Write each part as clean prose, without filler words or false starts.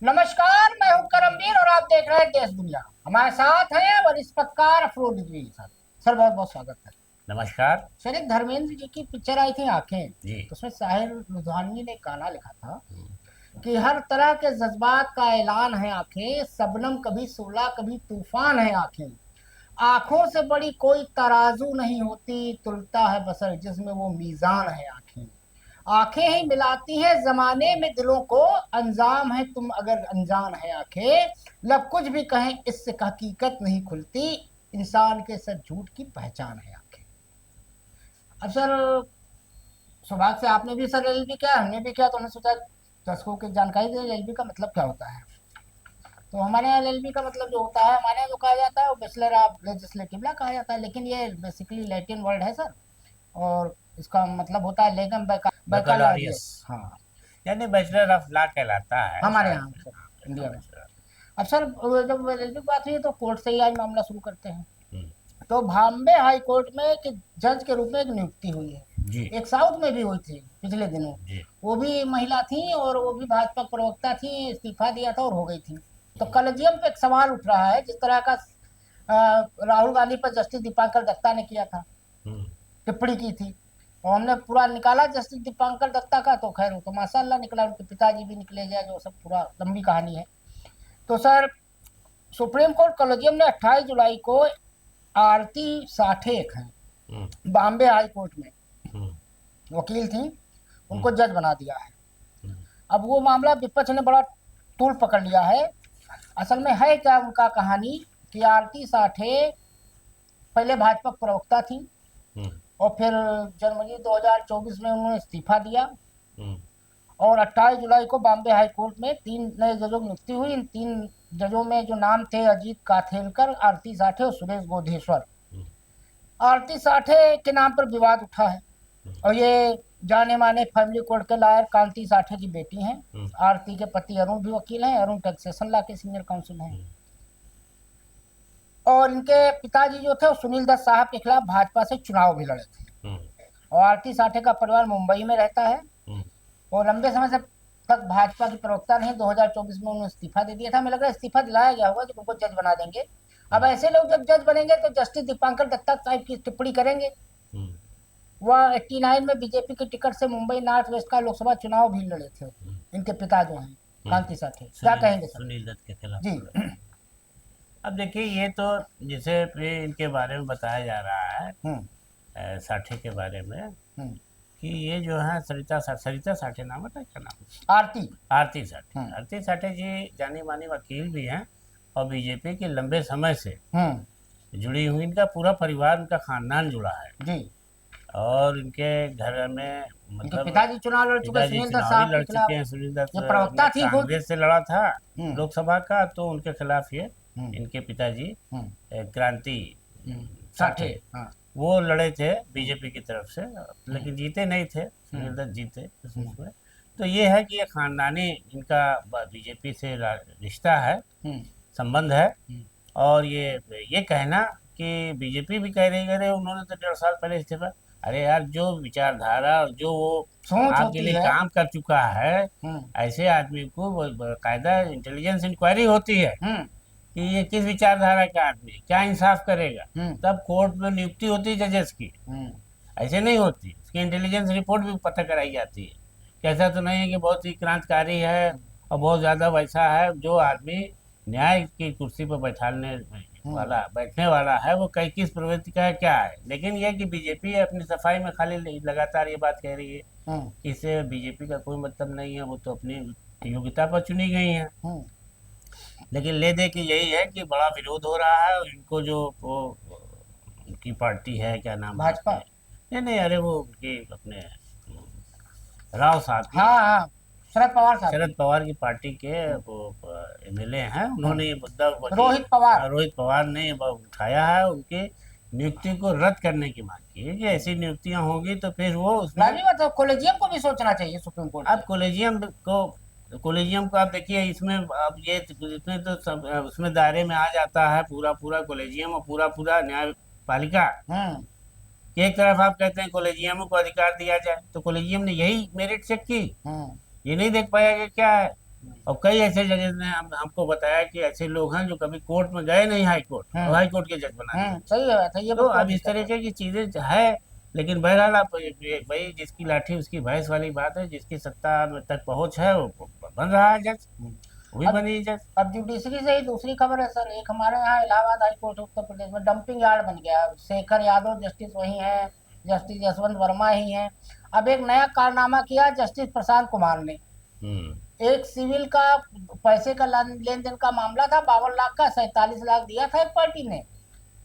नमस्कार, मैं हूं करमवीर और आप देख रहे हैं देश दुनिया। हमारे साथ हैं वरिष्ठ पत्रकार अफरोज जी सर। सर बहुत बहुत स्वागत है। नमस्कार सर, एक धर्मेंद्र जी की पिक्चर आई थी आंखें, जी। तो उसमें साहिर लुधियानवी ने एक गाना लिखा था कि हर तरह के जज्बात का ऐलान है आंखें, शबनम कभी शोला कभी तूफान है आंखें। आंखों से बड़ी कोई तराजू नहीं होती, तुलता है बसर जिसमें वो मीजान है आंखें। आंखें ही मिलाती हैं जमाने में दिलों को, अंजाम है तुम अगर अनजान है आंखें। लब कुछ भी कहें इससे हकीकत नहीं खुलती, इंसान के सच झूठ की पहचान है आंखें। अब सर, सौभाग्य से आपने भी सर एलएलबी किया, हमने भी किया, तो हमने सोचा दर्शकों की जानकारी दे एलएलबी का मतलब क्या होता है। तो हमारे यहाँ एलएलबी का मतलब जो होता है, हमारे यहाँ जो कहा जाता है वो बैचलर ऑफ लेजिस्लेटिव लॉ कहा जाता है, लेकिन ये बेसिकली लैटिन वर्ड है सर। और इसका मतलब होता है लेगम बैकलॉरियस बैकालारियस। हाँ, यानी बैचलर ऑफ लॉ कहलाता है हमारे शायद। यहाँ सर, हाँ, इंडिया में। बैचलर। अब सर, जब एलएलबी की बात हुई है तो कोर्ट से ही आज मामला शुरू करते हैं। हम्म, तो बॉम्बे हाई कोर्ट में एक जज के रूप में एक नियुक्ति हुई है। जी एक साउथ में भी हुई थी पिछले दिनों। जी। वो भी महिला थी और वो भी भाजपा प्रवक्ता थी, इस्तीफा दिया था और हो गई थी। तो कलेजियम पे एक सवाल उठ रहा है, जिस तरह का राहुल गांधी पर जस्टिस दीपांकर दत्ता ने किया था, हम्म, टिप्पणी की थी, और हमने पूरा निकाला जस्टिस दीपांकर दत्ता का, तो खैर वो तो माशाल्लाह निकला, उनके पिताजी भी निकले गए, जो सब पूरा लंबी कहानी है। तो सर, सुप्रीम कोर्ट कॉलेजियम ने 28 जुलाई को आरती साठेक हैं, हम्म, बॉम्बे हाई कोर्ट में हम्म, वकील थी, हम्म, उनको जज बना दिया है। हम्म, अब वो मामला विपक्ष ने बड़ा तूल पकड़ लिया है। असल में है क्या उनका कहानी कि आरती साठे पहले भाजपा प्रवक्ता थी, हम्म, और फिर जनवरी 2024 में उन्होंने इस्तीफा दिया, हम्म, और 28 जुलाई को बॉम्बे हाई कोर्ट में 3 नए जजों की नियुक्ति हुई। इन 3 जजों में जो नाम थे, अजीत काथेलकर, आरती साठे और सुरेश गोधेश्वर। हम्म, आरती साठे के नाम पर विवाद उठा है, और ये जाने माने फैमिली कोर्ट के लॉयर कांति साठे की बेटी हैं। हम्म, आरती के पति अरुण भी वकील हैं, अरुण टैक्सेशन लॉ के सीनियर काउंसिल हैं। हम्म, और इनके पिताजी जो थे वो सुनील दत्त साहब के खिलाफ भाजपा से चुनाव भी लड़े थे। हम्म, और आरती साठे का परिवार मुंबई में रहता है, हम्म, और लंबे समय से तक भाजपा की प्रवक्ता नहीं। 2024 में उन्होंने इस्तीफा दे दिया था। हमें लग रहा है इस्तीफा दिलाया गया होगा कि उनको जज बना देंगे। अब ऐसे लोग जब जज बनेंगे तो जस्टिस दीपांकर दत्ता साहब की टिप्पणी करेंगे। हम्म, वह 89 में बीजेपी के टिकट से मुंबई नॉर्थ वेस्ट का लोकसभा चुनाव भी लड़े थे। इनके पिता जो हैं कांति साठे, क्या कहेंगे सर? सुनील दत्त के खिलाफ जी। लड़े। अब देखिए, ये तो जिसे भी इनके बारे में बताया जा रहा है, हम्म। साठे के बारे में, हम्म। कि ये जो है सरिता साठे नाम है, क्या नाम है? आरती। आरती साठे। हम्म। आरती साठे जी जानी मानी वकील भी हैं, और बीजेपी के लंबे समय से जुड़ी हुई, इनका पूरा परिवार, उनका खानदान जुड़ा है। जी। और इनके घर में इनके मतलब पिताजी चुनाव लड़ चुके, पिताजी सुनील दत्त चुनाव भी साहब के लड़ खिलाफ। चुके हैं। सुनील दत्त ये ने प्रवक्ता थी खुद। कांग्रेस से लड़ा था हम्म। लोकसभा का, तो उनके खिलाफ ये हम्म। इनके पिताजी हम्म। क्रांति साठे। साठे, हाँ। वो लड़े थे बीजेपी की तरफ से, लेकिन जीते नहीं थे। सुनील दत्त जीते इस उसमें। तो ये है कि ये खानदानी इनका बीजेपी से रिश्ता है, हम्म। संबंध है। हम्म। और ये कहना कि बीजेपी भी कह रही है, अरे उन्होंने तो 1.5 साल पहले इस्तीफा। अरे यार, जो विचारधारा और जो वो सोच आपके होती लिए है। काम कर चुका है, हम्म। ऐसे आदमी को कायदा इंटेलिजेंस इंक्वायरी होती है हम्म। कि ये किस विचारधारा का आदमी है, क्या इंसाफ करेगा। हम्म। तब कोर्ट में नियुक्ति होती है जजेस की, हम्म। ऐसे नहीं होती। उसकी इंटेलिजेंस रिपोर्ट भी पता कराई जाती है कि ऐसा तो नहीं है कि बहुत ही क्रांतिकारी है और बहुत ज़्यादा वैसा है। जो आदमी न्याय की कुर्सी पर बैठने वाला है, वो कई किस प्रवृत्ति का है, क्या है। लेकिन यह कि बीजेपी अपनी सफाई में खाली लगातार ये बात कह रही है हम्म। कि इससे बीजेपी का कोई मतलब नहीं है, वो तो अपनी योग्यता पर चुनी गई है। हम्म। लेकिन ले दे के यही है कि बड़ा विरोध हो रहा है, और इनको जो वो उनकी पार्टी है, क्या नाम है भाजपा। उसके, नहीं नहीं, अरे वो उनके अपने राव साहब की, हाँ हाँ, शरद पवार साहब शरद की। पवार की पार्टी के वो एमएलए हैं, उन्होंने ये मुद्दा रोहित पवार। रोहित पवार ने ये उठाया है, उनकी नियुक्ति को रद्द करने की मांग की है कि ऐसी नियुक्तियां होंगी तो फिर वो उसमें। लाजमी बात है, कॉलेजियम को भी सोचना चाहिए सुप्रीम कोर्ट अब कॉलेजियम को आप देखिए, इसमें अब ये इसमें तो उसमें दायरे में आ जाता है पूरा पूरा कॉलेजियम और पूरा पूरा न्यायपालिका। हम्म। कि एक तरफ आप कहते हैं कॉलेजियम को अधिकार दिया जाए, तो कॉलेजियम ने यही मेरिट चेक की, हम्म। ये नहीं देख पाया कि क्या है और कई ऐसे जजेस ने हमको बताया कि ऐसे लोग हैं जो कभी कोर्ट में गए नहीं, हाई कोर्ट, और हाई कोर्ट के जज बना दिए। सही है, सही है, तो बिल्कुल अब इस हकीकत है। तरीके की चीजें है। लेकिन बहरहाल आप भाई, जिसकी लाठी उसकी भैंस वाली बात है, जिसकी सत्ता में तक पहुंच है वो बन रहा है जज, वो भी अब बनी जज। अब जुडिशरी से ही दूसरी खबर है सर, एक हमारे यहाँ इलाहाबाद हाई कोर्ट उत्तर प्रदेश में डंपिंग यार्ड बन गया। शेखर यादव जस्टिस वही है, जस्टिस यशवंत वर्मा ही है। अब एक नया कारनामा किया जस्टिस प्रशांत कुमार ने। हम्म। एक सिविल का पैसे का लेन देन का मामला था, 52 लाख का, 47 लाख दिया था एक पार्टी ने,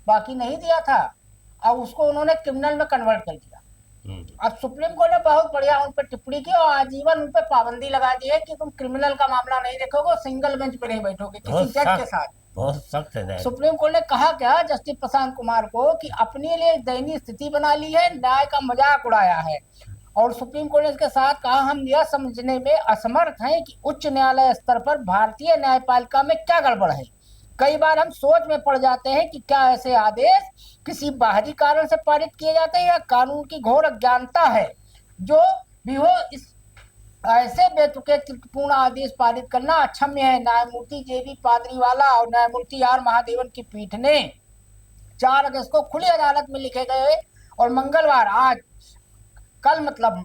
बाकी नहीं दिया था। अब उसको उन्होंने क्रिमिनल में कन्वर्ट कर दिया। अब सुप्रीम कोर्ट ने बहुत बढ़िया उन पर टिप्पणी की और आजीवन उन पर पाबंदी लगा दी है कि तुम क्रिमिनल का मामला नहीं देखोगे, सिंगल बेंच पे नहीं बैठोगे किसी बहुत जज के सख्त, साथ। बहुत सख्त है। सुप्रीम कोर्ट ने कहा क्या जस्टिस प्रशांत कुमार को कि अपने लिए एक दयनीय स्थिति बना ली है, न्याय का मजाक उड़ाया है। और सुप्रीम कोर्ट ने इसके साथ कहा हम यह समझने में असमर्थ हैं कि उच्च न्यायालय स्तर पर भारतीय न्यायपालिका में क्या गड़बड़ है। कई बार हम सोच में पड़ जाते हैं कि क्या ऐसे आदेश किसी बाहरी कारण से पारित किए जाते हैं या कानून की घोर अज्ञानता है। जो भी हो, इस ऐसे बेतुके त्रुटिपूर्ण आदेश पारित करना अक्षम्य है। न्यायमूर्ति जेबी पादरीवाला और न्यायमूर्ति आर महादेवन की पीठ ने 4 अगस्त को खुली अदालत में लिखे गए और मंगलवार आज कल मतलब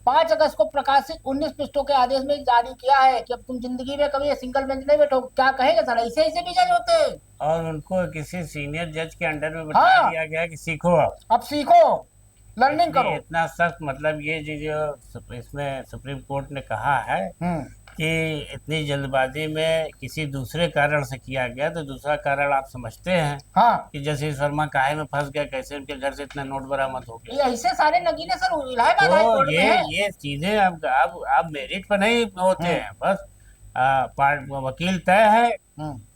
5 अगस्त को प्रकाशित 19 पृष्ठों के आदेश में जारी किया है कि अब तुम जिंदगी में कभी सिंगल बेंच नहीं बैठो। क्या कहेंगे सर, ऐसे ऐसे भी जज होते हैं। और उनको किसी सीनियर जज के अंडर में बैठा दिया गया कि सीखो, अब सीखो, लर्निंग करो। इतना सख्त, मतलब ये जो इसमें सुप्रीम कोर्ट ने कहा है कि इतनी जल्दबाजी में किसी दूसरे कारण से किया गया, तो दूसरा कारण आप समझते हैं कि जस्टिस वर्मा काहे में फंस गया, कैसे उनके घर से इतना नोट बरामद हो गया। ये ऐसे सारे नगीने सर इलाहाबाद हाई कोर्ट में हैं। ये चीजें अब मेरिट पर नहीं होते हैं, बस वकील तय है,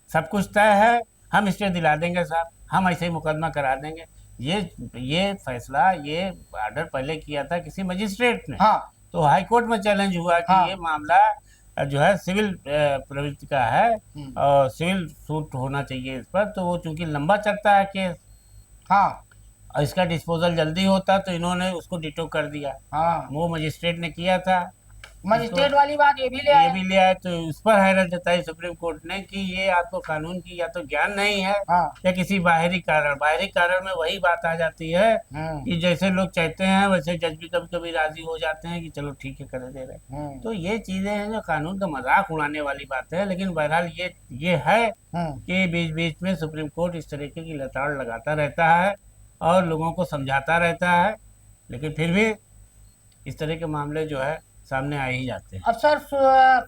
सब कुछ तय है, हम स्टे दिला देंगे साहब, हम ऐसे ही मुकदमा करा देंगे। ये फैसला, ये ऑर्डर पहले किया था किसी मजिस्ट्रेट ने। तो हाई कोर्ट में चैलेंज हुआ कि ये मामला जो है सिविल प्रवृत्ति का है और सिविल सूट होना चाहिए इस पर। तो वो चूंकि लंबा चलता है केस, और इसका डिस्पोजल जल्दी होता, तो इन्होंने उसको डिटो कर दिया। वो मजिस्ट्रेट ने किया था, मजिस्ट्रेट वाली बात ये भी ले आए। तो उस पर हैरत जताई सुप्रीम कोर्ट ने कि ये आपको कानून की या तो ज्ञान नहीं है या किसी बाहरी कारण में वही बात आ जाती है कि जैसे लोग चाहते हैं वैसे जज भी कभी कभी राजी हो जाते हैं कि चलो ठीक है, कर दे रहे। तो ये चीजें हैं जो कानून का मजाक उड़ाने वाली बात है। लेकिन बहरहाल ये है कि बीच बीच में सुप्रीम कोर्ट इस तरीके की लताड़ लगाता रहता है और लोगों को समझाता रहता है, लेकिन फिर भी इस तरह के मामले जो है सामने आ ही जाते हैं। अब सर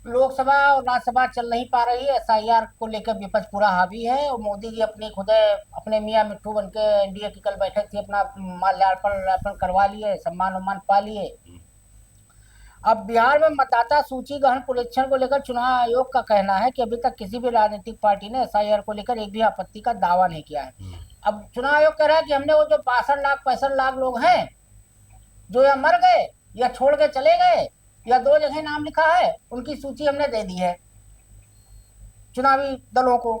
लोकसभा और राज्यसभा चल नहीं पा रही है, SIR को लेकर विपक्ष पूरा हावी है और मोदी जी अपने मियाँ मिट्ठू बन के NDA की कल बैठक थी, अपना माल्यार्पण करवा लिए, सम्मान उम्मान पा लिए। अब बिहार में मतदाता सूची गहन पुनरीक्षण को लेकर चुनाव आयोग का कहना है कि अभी तक किसी भी राजनीतिक पार्टी ने SIR को लेकर एक भी आपत्ति का दावा नहीं किया है। अब चुनाव आयोग कह रहा है कि हमने वो जो 62 लाख लोग हैं जो या मर गए या छोड़ के चले गए या 2 जगह नाम लिखा है, उनकी सूची हमने दे दी है चुनावी दलों को।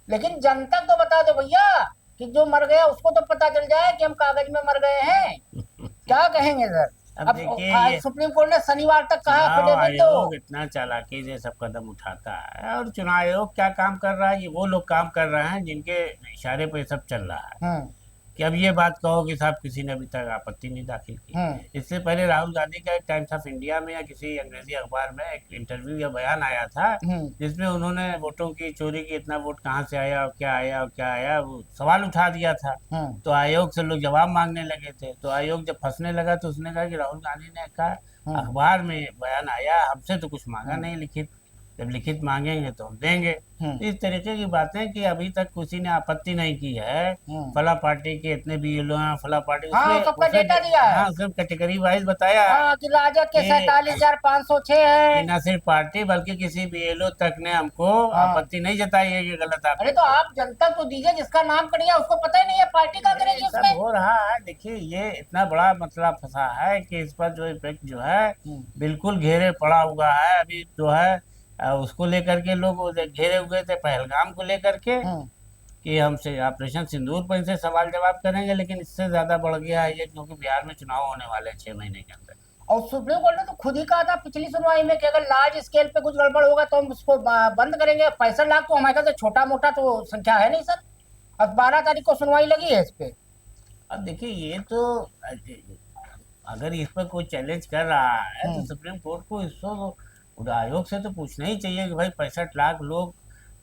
लेकिन जनता को तो बता दो भैया कि जो मर गया उसको तो पता चल जाए कि हम कागज में मर गए हैं। क्या कहेंगे सर? अब देखिए, सुप्रीम कोर्ट ने शनिवार तक कहा चुनाव आयोग इतना चालाकी से सब कदम उठाता है, और चुनाव आयोग क्या काम कर रहा है, ये वो लोग काम कर रहे हैं जिनके इशारे पे सब चल रहा है। कि अब ये बात कहो कि साहब किसी ने अभी तक आपत्ति नहीं दाखिल की। इससे पहले राहुल गांधी का एक टाइम्स ऑफ इंडिया में या किसी अंग्रेजी अखबार में एक इंटरव्यू या बयान आया था जिसमें उन्होंने वोटों की चोरी की, इतना वोट कहाँ से आया और क्या आया और क्या आया, वो सवाल उठा दिया था। तो आयोग से लोग जवाब मांगने लगे थे। तो आयोग जब फंसने लगा तो उसने कहा कि राहुल गांधी ने कहा अखबार में बयान आया, हमसे तो कुछ मांगा नहीं लिखित, जब लिखित मांगेंगे तो हम देंगे। इस तरीके की बातें कि अभी तक किसी ने आपत्ति नहीं की है। फला पार्टी के इतने BLO हैं, फला पार्टी, सबका डेटा दिया है, सब कैटेगरी वाइज बताया कि राजद के 47,506 है। न सिर्फ पार्टी बल्कि किसी BLO तक ने हमको आपत्ति नहीं जताई है कि गलत आप। अरे तो आप जनता को दीजिए, जिसका नाम करिए उसको पता ही नहीं है, पार्टी का करेगी उसमें। हो रहा है, देखिए ये इतना बड़ा मसला फंसा है कि इस पर जो इफेक्ट जो है बिल्कुल घेरे पड़ा हुआ है। अभी जो है उसको लेकर के लोग घेरे हुए थे पहलगाम को लेकर के कि हमसे ऑपरेशन सिंदूर पर इनसे सवाल जवाब करेंगे, लेकिन इससे ज्यादा बढ़ गया है ये, क्योंकि बिहार में चुनाव होने वाले हैं 6 महीने के अंदर। और सुप्रीम कोर्ट ने तो खुद ही कहा था पिछली सुनवाई में कि अगर लार्ज स्केल पे कुछ गड़बड़ होगा तो हम उसको बंद करेंगे। 65 लाख तो हमारे ख्याल से छोटा मोटा तो संख्या है नहीं सर। अब 12 तारीख को सुनवाई लगी है इस पे। अब देखिए ये तो अगर इस पर कोई चैलेंज कर रहा है तो सुप्रीम कोर्ट को इसको आयोग से तो पूछना ही चाहिए कि भाई 65 लाख लोग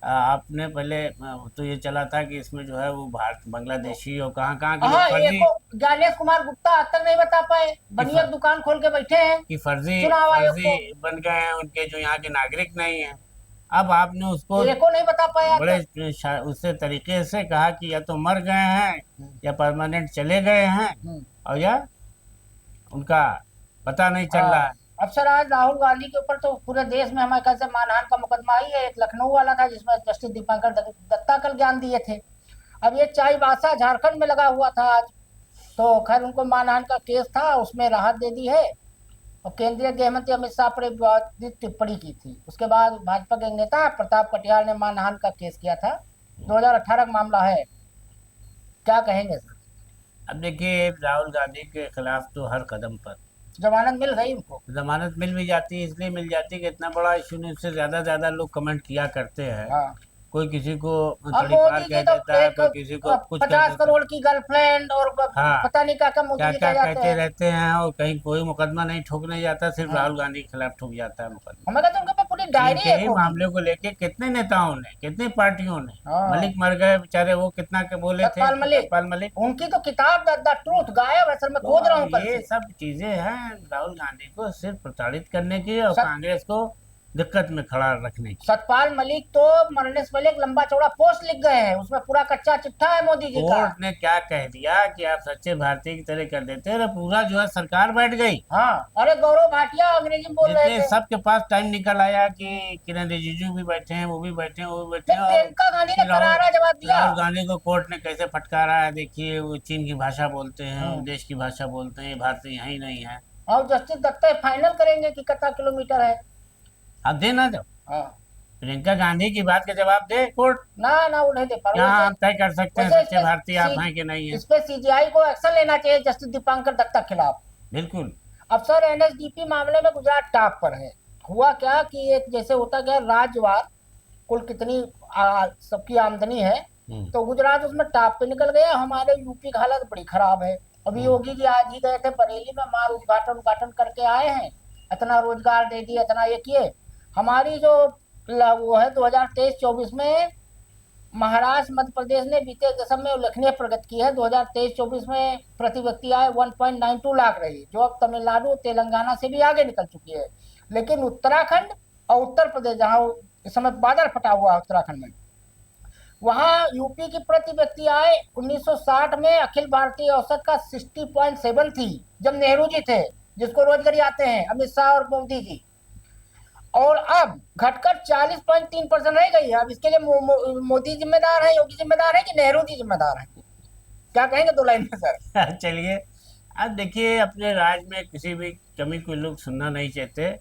आपने पहले तो ये चला था कि इसमें जो है वो भारत बांग्लादेशी और कहाँ कहाँ के लोग हाँ, फर्जी एक ज्ञानेश कुमार गुप्ता आज तक नहीं बता पाए, बनिया फर- दुकान खोल के बैठे हैं कि फर्जी चुनाव आयोग को। फर्जी बन गए हैं उनके जो यहाँ के नागरिक नहीं है। अब आपने उसको एको नहीं बता पाया बड़े आज उससे तरीके से कहा कि या तो मर गए हैं या परमानेंट चले गए हैं तक। और या उनका पता नहीं चल रहा है। अब सर आज राहुल गांधी के ऊपर तो पूरे देश में हमारे ख्याल से मानहानि का मुकदमा ही है। एक लखनऊ वाला था जिसमें जस्टिस दीपांकर दत्ता कल ज्ञान दिए थे। अब ये चाईबासा झारखंड में लगा हुआ था आज, तो खैर उनको मानहानि का केस था, उसमें राहत दे दी है। और केंद्रीय गृह मंत्री अमित शाह पर विवादित टिप्पणी की थी। उसके बाद भाजपा के नेता प्रताप कटियार ने मानहानि का केस किया था। 2018 का मामला है, क्या कहेंगे सर? अब देखिए राहुल गांधी के खिलाफ तो हर कदम पर जमानत मिल गई उनको? जमानत मिल भी जाती है, इसलिए मिल जाती है कि इतना बड़ा इशू नहीं, उससे ज्यादा लोग कमेंट किया करते हैं। हाँ। कोई किसी को अब थोड़ी पार मोदी जी कह तो देता है, एक कोई किसी को कुछ कह 50 देता है। करोड़ की गर्लफ्रेंड और हाँ, पता नहीं क्या क्या मोदी क्या जी क्या कह जाते कहते हैं। रहते हैं और कहीं कोई मुकदमा नहीं ठोकने जाता, सिर्फ हाँ। राहुल गांधी के खिलाफ ठोक जाता है मुकदमा। हमें कहते हैं उनके पास पूरी चीन डायरी के है ही पूरी। मामले को लेके कितने नेताओं ने, कितनी पार्टियों ने, हाँ। मलिक मर गए बेचारे, वो कितना के बोले थे, सतपाल मलिक। सतपाल मलिक। उनकी तो किताब द ट्रूथ गायब है सर, मैं खोज रहा हूँ तो कल ये से। सब चीजें हैं राहुल गांधी को सिर्फ प्रताड़ित करने की और सत- कांग्रेस को दिक्कत में खड़ा रखने की। सतपाल मलिक तो मरने से पहले एक लंबा चौड़ा पोस्ट लिख गए हैं, उसमें पूरा कच्चा चिट्ठा है मोदी जी का। कोर्ट ने क्या कह दिया कि आप सच्चे भारतीय की तरह कर देते हैं, पूरा जो है सरकार बैठ गई। हाँ, अरे गौरव भाटिया अंग्रेजी में बोल रहे जितने थे। सबके पास टाइम निकल आया कि किरण रिजिजू भी बैठे हैं, वो भी बैठे हैं, वो भी बैठे हैं, लेकिन प्रियंका गांधी ने करारा जवाब दिया। राहुल गांधी को कोर्ट ने कैसे फटकारा है देखिए। वो चीन की भाषा बोलते हैं, वो देश की भाषा बोलते हैं, भारतीय यहाँ ही नहीं है। और जस्टिस दत्ता फाइनल करेंगे कि कितना किलोमीटर है। आप देना जब हाँ। प्रियंका गांधी की बात का जवाब दे कोर्ट। ना वो नहीं दे पा यहाँ रहे। हम तय कर सकते हैं वैसे सच्चे इसमें भारतीय आप सी- हैं कि नहीं है। इस पे सीजीआई को एक्शन लेना चाहिए जस्टिस दीपांकर दत्ता के खिलाफ। बिल्कुल। अब सर एनएसडीपी मामले में गुजरात टॉप पर है। हुआ क्या कि एक जैसे होता गया राज्यवार कुल कितनी सबकी आमदनी है, तो गुजरात उसमें टॉप पे निकल गया। हमारे यूपी की हालत बड़ी खराब है। अभी योगी जी आज ही गए थे बरेली में, मार उद्घाटन करके आए हैं। इतना रोजगार दे दिए, इतना ये किए। हमारी जो वो है 2023-24 में महाराष्ट्र मध्य प्रदेश ने बीते दशक में उल्लेखनीय प्रगति की है। 2023-24 में प्रति व्यक्ति आय 1.92 लाख रही, जो अब तमिलनाडु तेलंगाना से भी आगे निकल चुकी है। लेकिन उत्तराखंड और उत्तर प्रदेश, जहाँ इस समय बादल फटा हुआ है उत्तराखंड में, वहाँ यूपी की प्रति व्यक्ति आय 1960 में अखिल भारतीय औसत का 60.7 थी, जब नेहरू जी थे, जिसको रोजगारी आते हैं अमित शाह और मोदी जी। और अब घटकर 40.3% रह गई है। अब इसके लिए मोदी जिम्मेदार है, योगी जिम्मेदार है कि नेहरू जी जिम्मेदार है? क्या कहेंगे 2 लाइन में सर? चलिए अब देखिए, अपने राज्य में किसी भी कमी को लोग सुनना नहीं चाहते।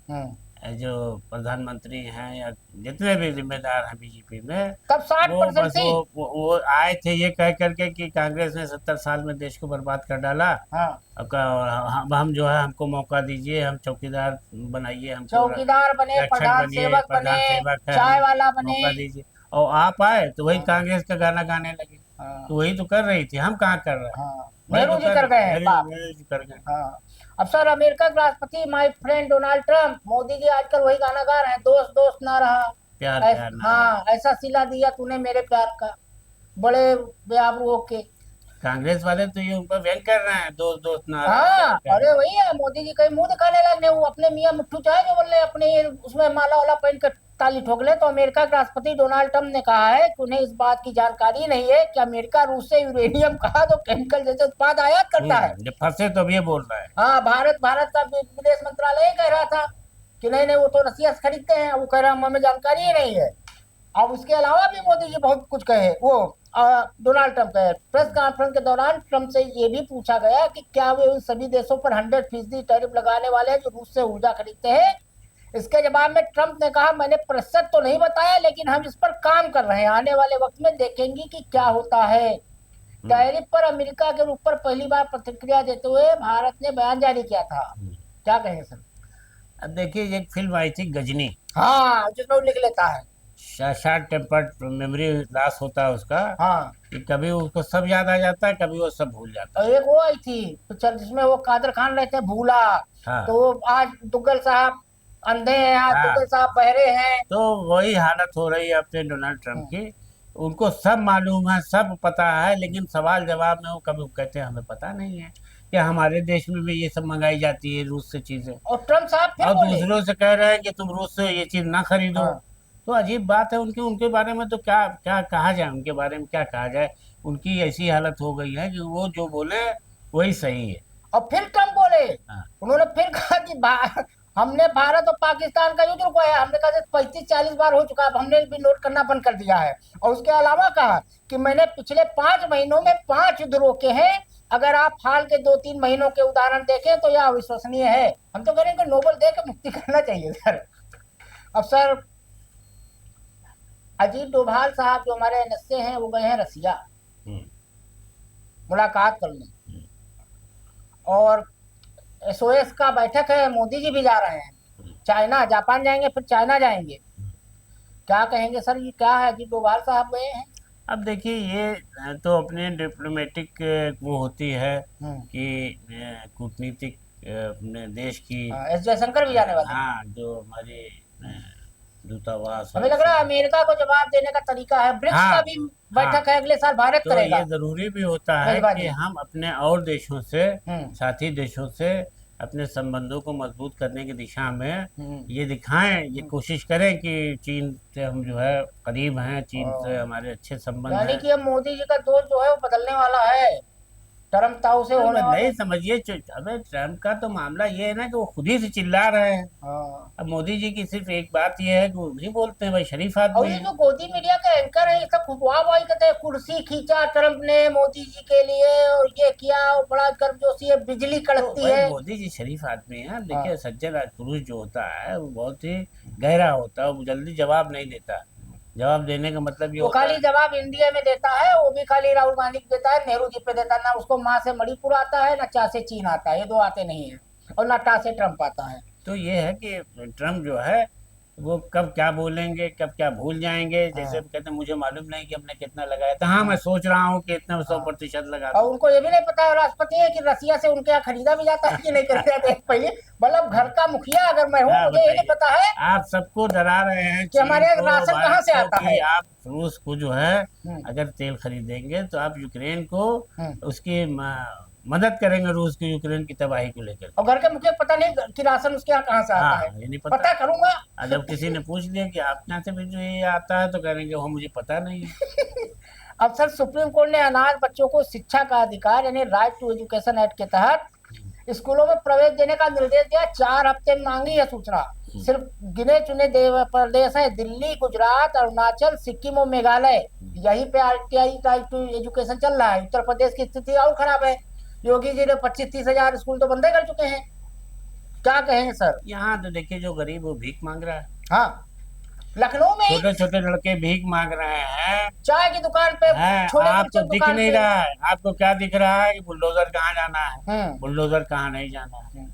जो प्रधानमंत्री हैं या जितने भी जिम्मेदार हैं बीजेपी में, तब 60% बस थी। वो आए थे ये कह करके कि कांग्रेस ने 70 साल में देश को बर्बाद कर डाला। हाँ। अब हम जो है हमको मौका दीजिए, हम चौकीदार बनाइए, हमको चौकीदार बने, रक्षक प्रधान बनिए, सेवक प्रधान बने, सेवक है, चाय वाला बने। मौका दीजिए। और आप आए तो वही कांग्रेस का गाना गाने लगे। तो वही तो कर रही थी, हम कहाँ कर रहे हैं। हाँ, नेहरू जी कर गए हैं बाप। नेहरू जी कर गए। हाँ। अब सर अमेरिका के राष्ट्रपति my friend Donald Trump, Modi ji आजकल वही गाना गा रहे हैं, दोस्त दोस्त ना रहा प्यार प्यार ना। हाँ, ऐसा सिला दिया तूने मेरे प्यार का, बड़े बेआबरू होके। कांग्रेस वाले तो ये उनको व्यंग कर रहे हैं, दोस्त दोस्त ना। हाँ, अरे वही है, मोदी जी कहीं मुंह दिखाने लगे, वो अपने मियाँ मिट्ठू चाहे जो बोल रहे अपने ये उसमें माला वाला पहन कर ताली ठोक ले। तो अमेरिका के राष्ट्रपति डोनाल्ड ट्रम्प ने कहा है कि उन्हें इस बात की जानकारी नहीं है कि अमेरिका रूस से यूरेनियम का तो केमिकल जैसे उत्पाद आयात करता है। जब फंसे तो अब ये बोल रहा है। हाँ, भारत का विदेश मंत्रालय कह रहा था कि नहीं वो तो रसिया से खरीदते हैं। वो कह रहा हमें जानकारी ही नहीं है। अब उसके अलावा भी मोदी जी बहुत कुछ कहे। वो डोनाल्ड ट्रम्प कहे, प्रेस कॉन्फ्रेंस के दौरान ट्रम्प से ये भी पूछा गया कि क्या वे उन सभी देशों पर 100% टैरिफ लगाने वाले हैं जो रूस से ऊर्जा खरीदते हैं। इसके जवाब में ट्रम्प ने कहा, मैंने प्रतिशत तो नहीं बताया, लेकिन हम इस पर काम कर रहे हैं, आने वाले वक्त में देखेंगे कि क्या होता है। टैरिफ पर अमेरिका के ऊपर पहली बार प्रतिक्रिया देते हुए भारत ने बयान जारी किया था क्या कहेंगे सर? अब देखिए एक फिल्म आई थी गजनी, हाँ, जिसमें वो लिख लेता है। शॉर्ट टेम्पर्ड मेमोरी लॉस होता है उसका, हाँ, कि कभी उसको सब याद आ जाता है, कभी वो सब भूल जाता और एक वो आई थी पिक्चर जिसमें वो कादर खान रहते हैं, भूला। है। हाँ तो वो आज दुग्गल साहब अंधे हैं, आज हाँ, दुग्गल साहब बहरे हैं। तो वही हालत हो रही है अपने डोनाल्ड ट्रंप की। उनको सब मालूम है, सब पता है, लेकिन सवाल जवाब में वो कभी कहते हैं हमें पता नहीं है कि हमारे देश में भी ये सब मंगाई जाती है रूस से चीजें, और ट्रम्प साहब फिर और बोले। दूसरों से कह रहे हैं कि तुम रूस से ये चीज ना खरीदो। हाँ, तो अजीब बात है उनकी, उनके बारे में तो क्या क्या कहा जाए, उनके बारे में क्या कहा जाए। उनकी ऐसी हालत हो गई है कि वो जो बोले वही सही है। और फिर ट्रम्प बोले। हाँ उन्होंने फिर कहा कि हमने भारत और पाकिस्तान का युद्ध रुकवाया। हमने कहा 35-40 बार हो चुका, अब हमने भी नोट करना बंद कर दिया है। और उसके अलावा कहा कि मैंने पिछले 5 महीनों में 5 युद्ध रोके हैं। अगर आप हाल के 2-3 महीनों के उदाहरण देखें तो यह अविश्वसनीय है। हम तो कह रहे हैं कि नोबेल दे के मुक्ति करना चाहिए सर। अब सर, अजीत डोभाल साहब जो हमारे एनएसए हैं वो गए हैं रसिया हम्म, मुलाकात करने। और एसओएस का बैठक है, मोदी जी भी जा रहे हैं। चाइना, जापान जाएंगे, फिर चाइना जाएंगे। क्या कहेंगे सर, ये क्या है? अजीत डोभाल साहब गए हैं। अब देखिए ये तो अपने डिप्लोमेटिक वो होती है हम्म। कि कूटनीतिक अपने देश की, एस जयशंकर भी जाने वाले हैं। हाँ जो हमारी दूतावास हमें है। लग रहा है अमेरिका को जवाब देने का तरीका है। ब्रिक्स हाँ का भी बैठक है अगले साल, भारत तो करेगा ये जरूरी भी होता है कि मेजबानी। हम अपने और देशों से, हम्म। साथी देशों से अपने संबंधों को मजबूत करने की दिशा में हम्म। ये दिखाएं, ये कोशिश करें कि चीन से हम जो है करीब हैं, चीन से हमारे अच्छे संबंध यानी हैं। कि अब मोदी जी का दोस्त जो है वो बदलने वाला है, टर्म ताऊ से होने वाला। नहीं समझिए, अबे ट्रम्प का तो मामला ये है ना कि वो खुद ही से चिल्ला रहे हैं। हाँ। अब मोदी जी की सिर्फ एक बात ये है कि वो भी बोलते हैं भाई शरीफ और आदमी ये है। जो गोदी मीडिया के एंकर है, ये सब खुफवा वाही कहते हैं कुर्सी खींचा ट्रम्प ने मोदी जी के लिए, और ये किया, और बड़ा गर्मजोशी है, बिजली तो कड़कती भाई है। मोदी जी शरीफ आदमी है। हाँ। देखिए सज्जन पुरुष जो होता है वो बहुत ही गहरा होता है, वो जल्दी जवाब नहीं देता। जवाब देने का मतलब ये वो होता खाली है। जवाब इंडिया में देता है, वो भी खाली राहुल गांधी को देता है, नेहरू जी पे देता है। ना उसको माँ से मणिपुर आता है, ना चा से चीन आता है, ये दो आते नहीं है। और ना टा से ट्रम्प आता है। तो ये है कि ट्रम्प जो है वो कब क्या बोलेंगे, कब क्या भूल जाएंगे। जैसे हाँ। हम कहते हैं मुझे मालूम नहीं कि हमने कितना लगाया था, हाँ मैं सोच रहा हूँ कि इतना 100% लगा और दूं। उनको ये भी नहीं पता है राष्ट्रपति है कि रसिया से उनके यहाँ खरीदा भी जाता है कि नहीं खरीदा जाता है पहले। मतलब घर का मुखिया अगर मैं हूँ, क्या मुझे ये नहीं बताइए, पता है आप सबको डरा रहे हैं कि हमारे चीन यहाँ को, राशन कहाँ भारत से को, आता कि है। आप रूस को जो है हम्म। अगर तेल खरीदेंगे तो आप यूक्रेन को हम्म। उसकी मदद करेंगे, रूस की यूक्रेन की तबाही को लेकर। और घर के मुखिया को पता नहीं कि राशन उसके यहाँ कहाँ से आता हाँ है। ये नहीं पता। पता करूंगा। और जब किसी ने पूछ लिया कि आप यहाँ से भी जो ये आता है तो कहेंगे वो मुझे पता नहीं है। अब सर, सुप्रीम कोर्ट ने अनाथ बच्चों को शिक्षा का अधिकार यानी राइट टू एजुकेशन एक्ट के तहत स्कूलों में प्रवेश देने का निर्देश दिया। 4 हफ्ते में मांगी है सूचना। सिर्फ गिने चुने प्रदेश है, दिल्ली, गुजरात, अरुणाचल, सिक्किम और मेघालय। यहीं पे आरटीआई राइट टू एजुकेशन चल रहा है। उत्तर प्रदेश की स्थिति और खराब है। योगी जी ने 25-30 हजार स्कूल तो बंदे कर चुके हैं। क्या कहेंगे सर? यहाँ तो देखिए जो गरीब वो भीख मांग रहा है, हाँ, लखनऊ में ही छोटे छोटे लड़के भीख मांग रहे हैं। चाय की दुकान पे, हैं, छोले आपको कुलचे दिख दुकान नहीं पे। रहा है, आपको क्या दिख रहा है कि बुलडोजर कहाँ जाना है, हम्म। बुलडोजर कहाँ नहीं जाना है।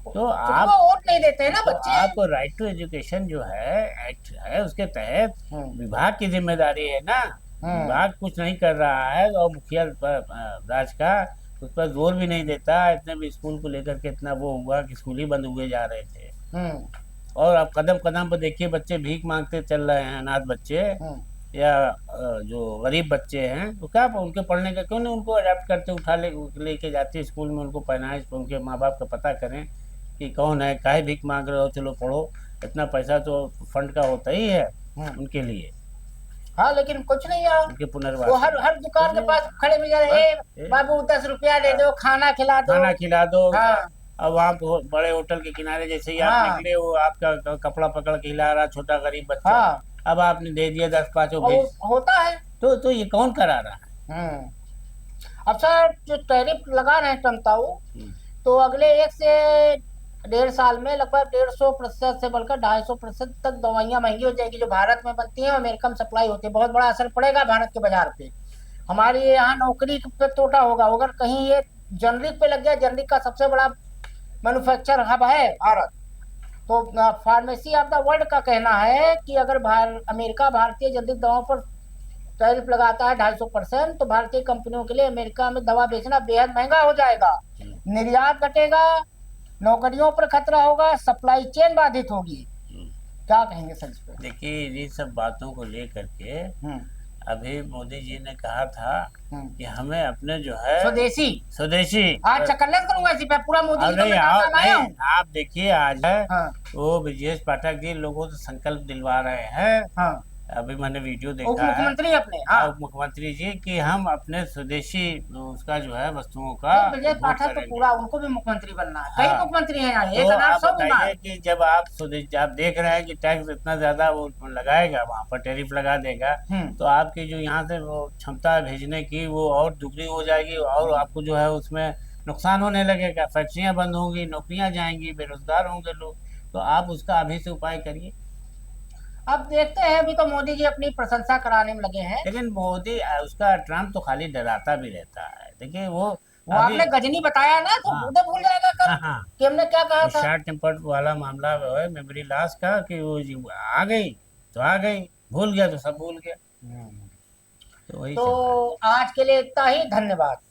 तो क्योंकि आप वो वोट नहीं देते हैं ना तो बच्चे। आप राइट टू एजुकेशन जो है एक्ट है, उसके तहत विभाग की जिम्मेदारी है ना। विभाग कुछ नहीं कर रहा है और मुखिया राज का उस पर जोर भी नहीं देता। इतने भी स्कूल को लेकर के इतना वो हुआ कि स्कूल ही बंद हुए जा रहे थे। और अब कदम कदम पर देखिए बच्चे भीख मांगते चल रहे हैं, अनाथ बच्चे या जो गरीब बच्चे हैं। तो क्या उनके पढ़ने का क्यों नहीं उनको अडेप्ट करते, उठा लेके जाते स्कूल में, उनको पढ़ाएं, उनके माँ बाप का पता करें कि कौन है, काहे भीख मांग रहे हो, चलो पढ़ो। इतना पैसा तो फंड का होता ही है उनके लिए। हाँ, लेकिन कुछ नहीं यार, उनके पुनर्वास वो हर दुकान के पास खड़े मिल जा रहे, बाबू 10 रुपया दे दो, खाना खिला दो। खाना खिला दो। हाँ। अब वहाँ बड़े होटल के किनारे जैसे ही आप हाँ। निकले, वो आपका कपड़ा पकड़ के हिला रहा छोटा गरीब बच्चा। हाँ। अब आपने दे दिया 10-5 और वो होता है। तो ये कौन करा रहा है? अब सर, जो टैरिफ लगा रहे हैं ट्रम्प ताऊ, तो अगले 1 से 1.5 साल में लगभग 150% से बढ़कर 250% तक दवाइयाँ महंगी हो जाएगी, जो भारत में बनती हैं, अमेरिका में सप्लाई होती है। बहुत बड़ा असर पड़ेगा भारत के बाजार पे। हमारी यहाँ नौकरी पे तोटा होगा। अगर कहीं ये जनरिक पे लग गया, जनरिक का सबसे बड़ा मैन्युफैक्चर हब है भारत। तो फार्मेसी ऑफ द वर्ल्ड का कहना है कि अगर अमेरिका भारतीय जनरिक दवाओं पर टैरिफ लगाता है 250%, तो भारतीय कंपनियों के लिए अमेरिका में दवा बेचना बेहद महंगा हो जाएगा, निर्यात घटेगा, नौकरियों पर खतरा होगा, सप्लाई चेन बाधित होगी। क्या कहेंगे सर इस पे? देखिए, इन्हीं सब बातों को लेकर के अभी मोदी जी ने कहा था कि हमें अपने जो है स्वदेशी आज चकल्लत करूंगा इसी पे पूरा मोदी जी को नहीं, मैं आप काम आया हूं। नहीं, आप देखिए आज है हाँ, वो ब्रजेश पाठक जी लोगों से संकल्प दिलवा रहे हैं। हाँ, अभी मैंने वीडियो उप देखा है, मुख्यमंत्री अपने, हाँ, उप मुख्यमंत्री जी कि हम अपने स्वदेशी उसका जो है वस्तुओं का नहीं, ब्रजेश उपभोग पाठक तो करेंगे। पूरा उनको भी मुख्यमंत्री बनना है। कई हाँ। मुख्यमंत्री हैं यहाँ, तो एक अनार आप 100 बताइए बीमार। कि जब आप स्वदेश आप देख रहे हैं कि टैक्स इतना ज्यादा वो लगाएगा, वहां पर टैरिफ लगा देगा, तो आपकी जो यहाँ से वो क्षमता है भेजने की वो और दुगनी हो जाएगी, और आपको जो है उसमें नुकसान होने लगेगा, फैक्ट्रियां बंद होंगी, नौकरियां जाएंगी, बेरोजगार होंगे लोग। तो आप उसका अभी से उपाय करिए। अब देखते हैं, अभी तो मोदी जी अपनी प्रशंसा कराने में लगे हैं। लेकिन मोदी उसका ट्रम्प तो खाली डराता भी रहता है। देखिए वो वो अभी आपने गजनी बताया ना, तो हाँ, वो तो भूल जाएगा कल हाँ, हाँ, कि हमने क्या कहा था। शॉर्ट टेम्पर्ड वाला मामला है, मेमोरी लॉस का, कि वो आ गई तो आ गई, भूल गया तो सब भूल गया। तो वही चल रहा है। तो आज के लिए इतना ही, धन्यवाद।